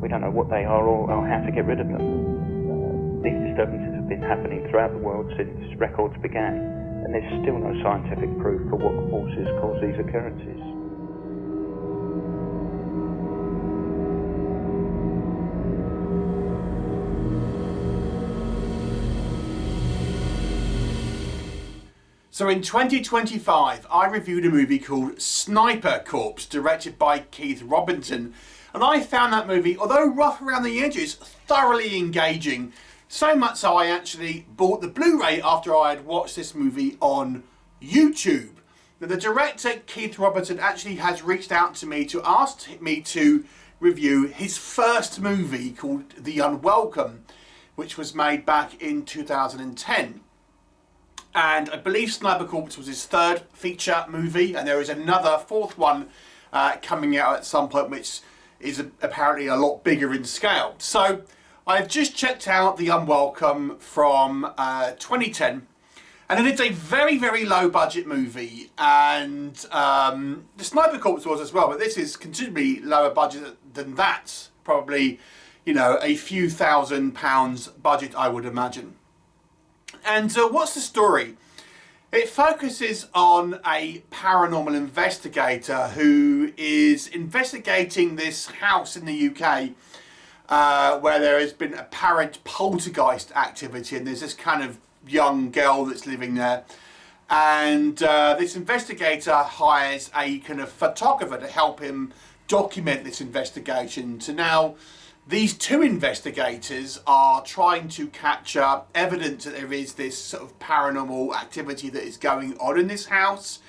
We don't know what they are or how to get rid of them. These disturbances have been happening throughout the world since records began, and there's still no scientific proof for what forces cause these occurrences. So in 2025, I reviewed a movie called Sniper Corpse, directed by Keith Robinson. And I found that movie, although rough around the edges, thoroughly engaging. So much so I actually bought the Blu-ray after I had watched this movie on YouTube. Now, the director, Keith Robinson, actually has reached out to me to ask me to review his first movie called The Unwelcome, which was made back in 2010. And I believe Sniper Corpse was his third feature movie, and there is another fourth one coming out at some point, which is apparently a lot bigger in scale. So I've just checked out The Unwelcome from 2010, and it is a very, very low budget movie, and the Sniper Corpse was as well, but this is considerably lower budget than that. Probably, you know, a few £1,000s budget, I would imagine. And what's the story? It focuses on a paranormal investigator who is investigating this house in the UK where there has been apparent poltergeist activity, and there's this kind of young girl that's living there. And this investigator hires a kind of photographer to help him document this investigation. So now these two investigators are trying to capture evidence that there is this sort of paranormal activity that is going on in this house.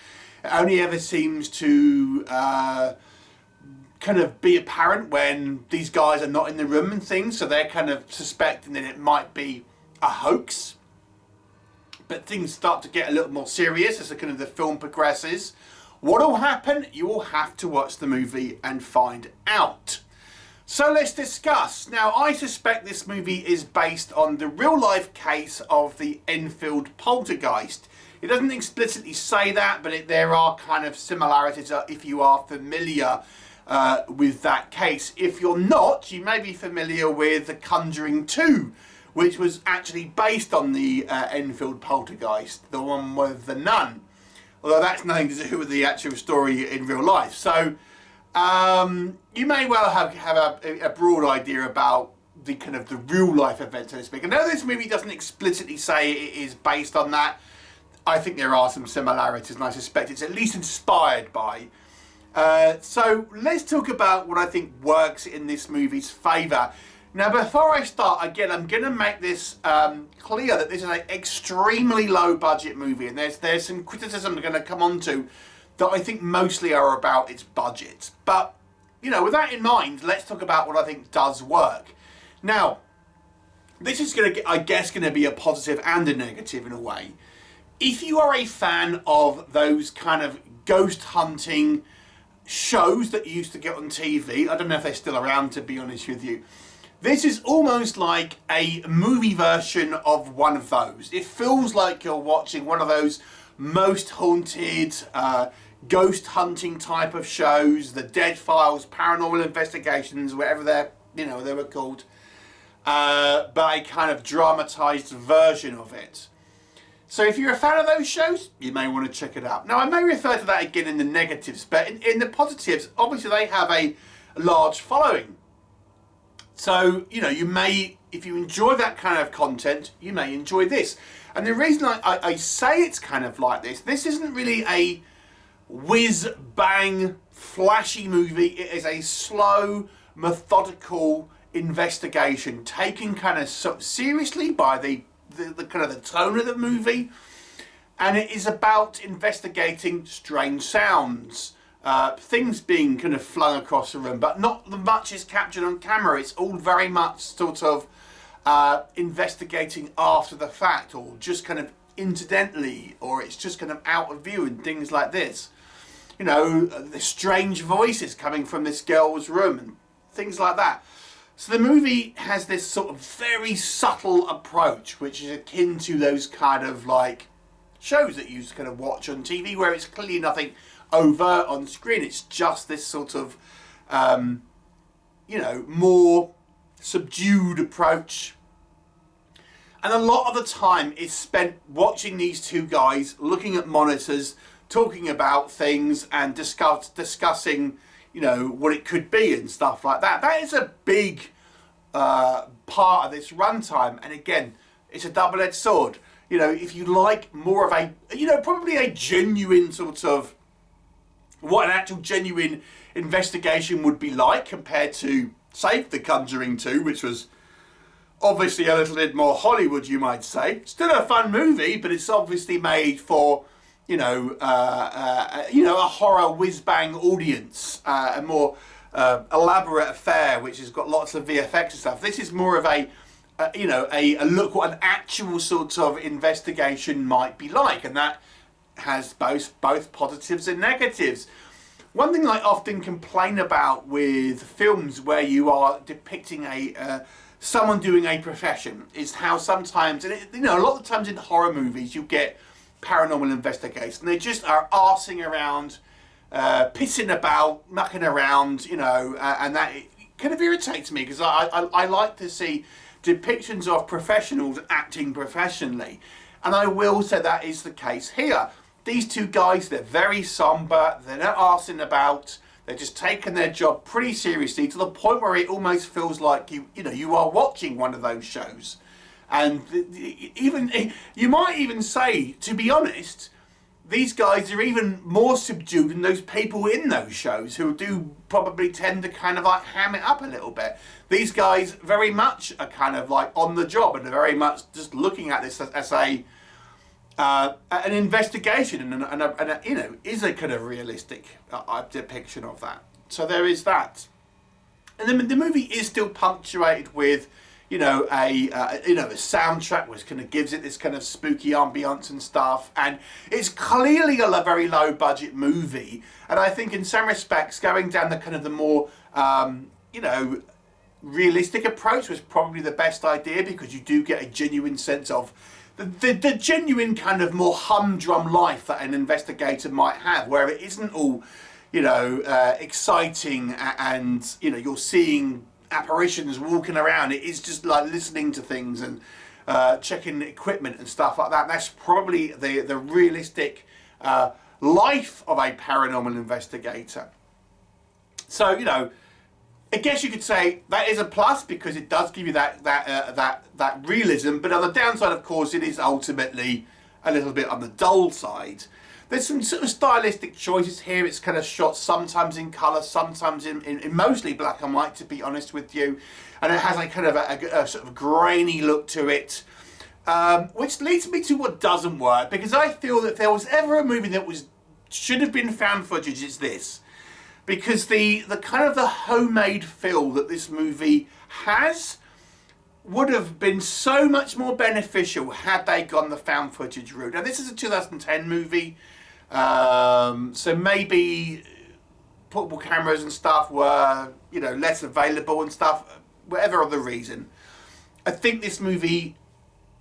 It only ever seems to kind of be apparent when these guys are not in the room and things, so they're kind of suspecting that it might be a hoax. But things start to get a little more serious as the kind of the film progresses. What will happen? You will have to watch the movie and find out. So let's discuss. Now, I suspect this movie is based on the real-life case of the Enfield Poltergeist. It doesn't explicitly say that, but there are kind of similarities if you are familiar with that case. If you're not, you may be familiar with The Conjuring 2, which was actually based on the Enfield Poltergeist, the one with the nun. Although that's nothing to do with the actual story in real life. So you may well have a broad idea about the kind of the real life event, so to speak. I know this movie doesn't explicitly say it is based on that. I think there are some similarities, and I suspect it's at least inspired by. So let's talk about what I think works in this movie's favour. Now, before I start, again, I'm going to make this clear that this is an extremely low budget movie, and there's some criticism I'm going to come on to that I think mostly are about its budget. But, you know, with that in mind, let's talk about what I think does work. Now, this is going to, I guess, going to be a positive and a negative in a way. If you are a fan of those kind of ghost hunting shows that you used to get on TV, I don't know if they're still around, to be honest with you, this is almost like a movie version of one of those. It feels like you're watching one of those most haunted, ghost hunting type of shows, the Dead Files, Paranormal Investigations, whatever they were called, but a kind of dramatized version of it. So if you're a fan of those shows, you may want to check it out. Now, I may refer to that again in the negatives, but in the positives, obviously they have a large following. So, you know, you may, if you enjoy that kind of content, you may enjoy this. And the reason I say it's kind of like this isn't really a whiz-bang, flashy movie. It is a slow, methodical investigation, taken kind of seriously by the kind of the tone of the movie. And it is about investigating strange sounds, things being kind of flung across the room, but not much is captured on camera. It's all very much sort of investigating after the fact, or just kind of incidentally, or it's just kind of out of view and things like this. You know, the strange voices coming from this girl's room and things like that. So the movie has this sort of very subtle approach, which is akin to those kind of like shows that you used to kind of watch on TV, where it's clearly nothing overt on screen. It's just this sort of you know, more subdued approach. And a lot of the time is spent watching these two guys, looking at monitors, talking about things and discussing, you know, what it could be and stuff like that. That is a big part of this runtime. And again, it's a double-edged sword. You know, if you like more of a, you know, probably a genuine sort of, what an actual genuine investigation would be like compared to, say, The Conjuring 2, which was obviously a little bit more Hollywood, you might say. Still a fun movie, but it's obviously made for, you know, a horror whiz-bang audience, a more elaborate affair, which has got lots of VFX and stuff. This is more of a look what an actual sort of investigation might be like, and that has both positives and negatives. One thing I often complain about with films where you are depicting someone doing a profession is how sometimes, and you know, a lot of the times in horror movies you get paranormal investigators and they just are arsing around, pissing about, mucking around, you know, and that kind of irritates me because I like to see depictions of professionals acting professionally, and I will say that is the case here. These two guys, they're very somber, they're not arsing about, they're just taking their job pretty seriously to the point where it almost feels like you are watching one of those shows. And even you might even say, to be honest, these guys are even more subdued than those people in those shows who do probably tend to kind of like ham it up a little bit. These guys very much are kind of like on the job and are very much just looking at this as an investigation and a, you know, is a kind of realistic depiction of that. So there is that. And then the movie is still punctuated with, you know, a soundtrack which kind of gives it this kind of spooky ambience and stuff. And it's clearly a very low budget movie. And I think in some respects going down the kind of the more, you know, realistic approach was probably the best idea, because you do get a genuine sense of the genuine kind of more humdrum life that an investigator might have, where it isn't all, you know, exciting and, you know, you're seeing apparitions walking around. It is just like listening to things and checking equipment and stuff like that. And that's probably the realistic life of a paranormal investigator. So, you know, I guess you could say that is a plus because it does give you that realism. But on the downside, of course, it is ultimately a little bit on the dull side. There's some sort of stylistic choices here. It's kind of shot sometimes in colour, sometimes in mostly black and white, to be honest with you. And it has a kind of a sort of grainy look to it, which leads me to what doesn't work. Because I feel that if there was ever a movie that should have been found footage, it's this. Because the kind of the homemade feel that this movie has would have been so much more beneficial had they gone the found footage route. Now this is a 2010 movie, so maybe portable cameras and stuff were, you know, less available and stuff, whatever other reason. I think this movie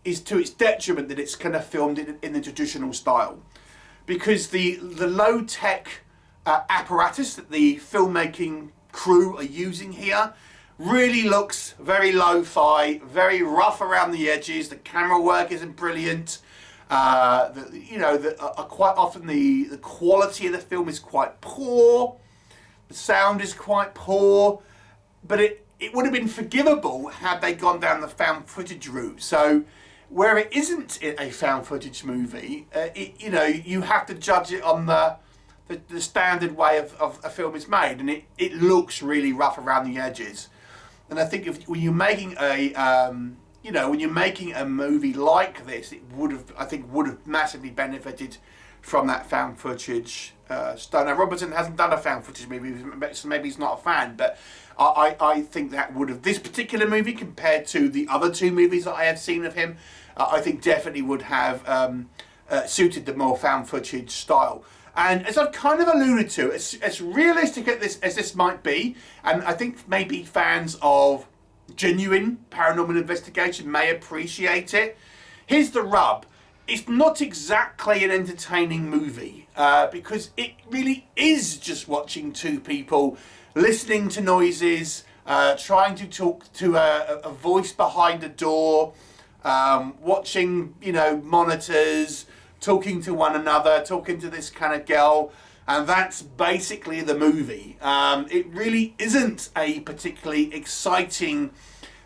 is to its detriment that it's kind of filmed in the traditional style, because the low-tech apparatus that the filmmaking crew are using here really looks very lo-fi, very rough around the edges. The camera work isn't brilliant. Quite often the quality of the film is quite poor. The sound is quite poor, but it would have been forgivable had they gone down the found footage route. So where it isn't a found footage movie, you have to judge it on the standard way of a film is made, and it looks really rough around the edges. And I think when you're making a movie like this, it would have massively benefited from that found footage style. Now Robertson hasn't done a found footage movie, so maybe he's not a fan, but I think that would have, this particular movie compared to the other two movies that I have seen of him, I think definitely would have suited the more found footage style. And as I've kind of alluded to, as realistic as this might be, and I think maybe fans of genuine paranormal investigation may appreciate it, here's the rub. It's not exactly an entertaining movie, because it really is just watching two people listening to noises, trying to talk to a voice behind a door, watching, you know, monitors, talking to one another, talking to this kind of girl, and that's basically the movie. It really isn't a particularly exciting,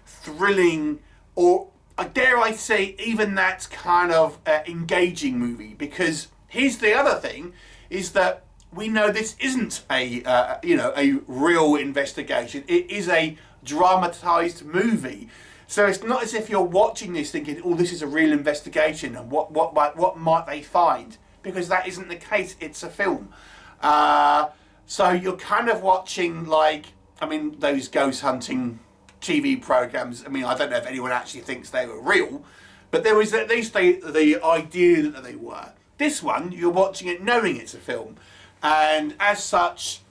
thrilling, or dare I say, even that kind of engaging movie. Because here's the other thing, is that we know this isn't a real investigation. It is a dramatized movie. So it's not as if you're watching this thinking, oh, this is a real investigation and what might they find? Because that isn't the case. It's a film. So you're kind of watching, like, I mean, those ghost hunting TV programs. I mean, I don't know if anyone actually thinks they were real, but there was at least the idea that they were. This one, you're watching it knowing it's a film. And as such,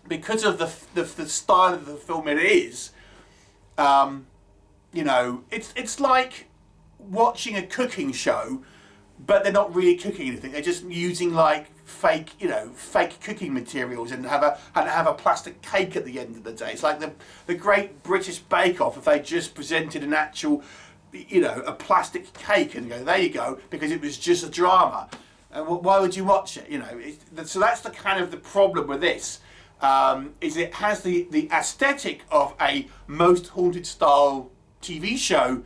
because of the style of the film it is, you know, it's like watching a cooking show, but they're not really cooking anything. They're just using like fake cooking materials and have a plastic cake at the end of the day. It's like the Great British Bake Off if they just presented an actual, you know, a plastic cake and go, there you go, because it was just a drama. And why would you watch it? You know, so that's the kind of the problem with this, is it has the aesthetic of a Most Haunted style TV show,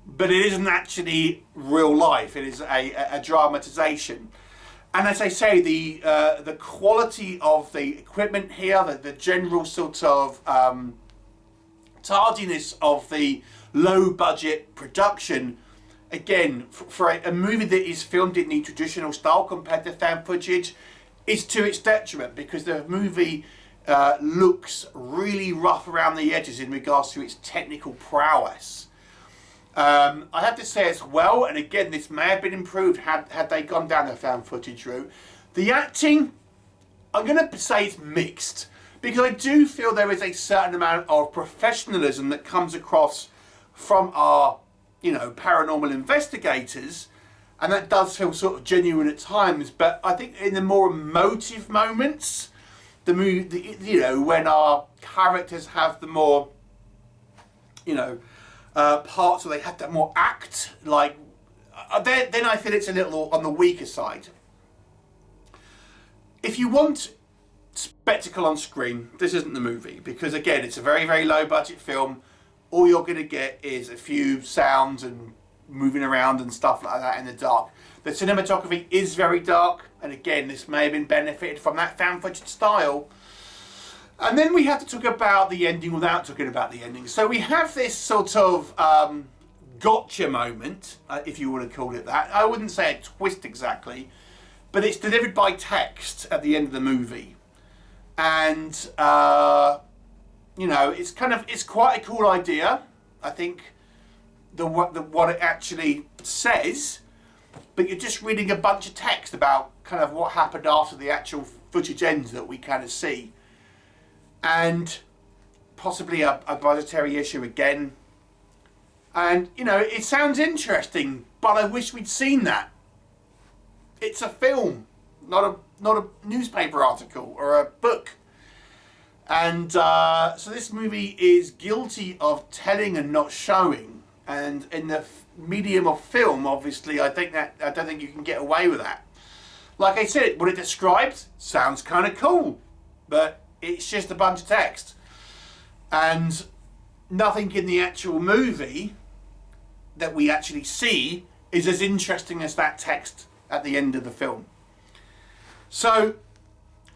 but it isn't actually real life. It is a dramatization. And as I say, the quality of the equipment here, the general sort of tardiness of the low budget production, again, for a movie that is filmed in the traditional style compared to found footage, is to its detriment, because the movie looks really rough around the edges in regards to its technical prowess. I have to say as well, and again, this may have been improved had they gone down the found footage route. The acting, I'm going to say it's mixed, because I do feel there is a certain amount of professionalism that comes across from our, you know, paranormal investigators, and that does feel sort of genuine at times. But I think in the more emotive moments, the movie, you know, when our characters have the more, you know, parts where they have to more act, like, then I feel it's a little on the weaker side. If you want spectacle on screen, this isn't the movie, because again, it's a very, very low budget film. All you're going to get is a few sounds and moving around and stuff like that in the dark. The cinematography is very dark, and again, this may have been benefited from that found footage style. And then we have to talk about the ending without talking about the ending. So we have this sort of gotcha moment, if you want to call it that. I wouldn't say a twist exactly, but it's delivered by text at the end of the movie. And you know, it's quite a cool idea. I think what it actually says, but you're just reading a bunch of text about kind of what happened after the actual footage ends that we kind of see. And possibly a budgetary issue again. And, you know, it sounds interesting, but I wish we'd seen that. It's a film, not a newspaper article or a book. And so this movie is guilty of telling and not showing. And in the medium of film, obviously, I don't think you can get away with that. Like I said, what it describes sounds kind of cool, but it's just a bunch of text. And nothing in the actual movie that we actually see is as interesting as that text at the end of the film. So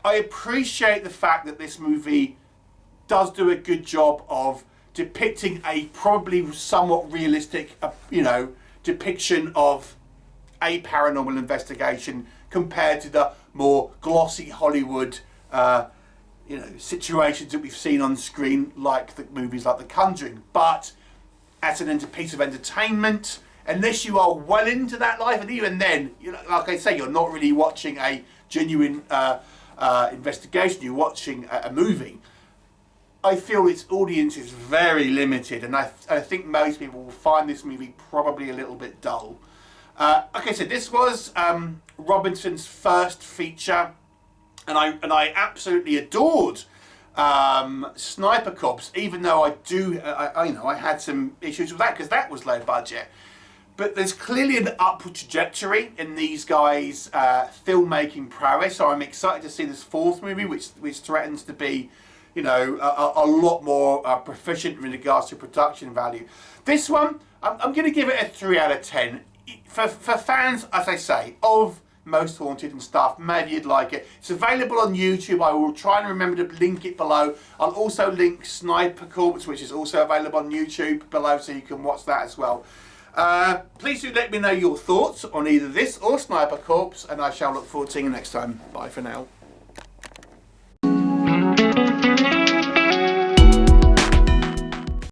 I appreciate the fact that this movie does do a good job of depicting a probably somewhat realistic, you know, depiction of a paranormal investigation compared to the more glossy Hollywood you know, situations that we've seen on screen, like the movies like The Conjuring. But as an piece of entertainment, unless you are well into that life, and even then, you know, like I say, you're not really watching a genuine investigation, you're watching a movie. I feel its audience is very limited, and I think most people will find this movie probably a little bit dull. Like I said, this was Robinson's first feature, and I absolutely adored Sniper Corps, even though I had some issues with that because that was low budget. But there's clearly an upward trajectory in these guys' filmmaking prowess. So I'm excited to see this fourth movie, which threatens to be, you know, a lot more proficient in regards to production value. This one, I'm going to give it a 3 out of 10. For fans, as I say, of Most Haunted and stuff, maybe you'd like it. It's available on YouTube. I will try and remember to link it below. I'll also link Sniper Corps, which is also available on YouTube below, so you can watch that as well. Please do let me know your thoughts on either this or Sniper Corps, and I shall look forward to seeing you next time. Bye for now.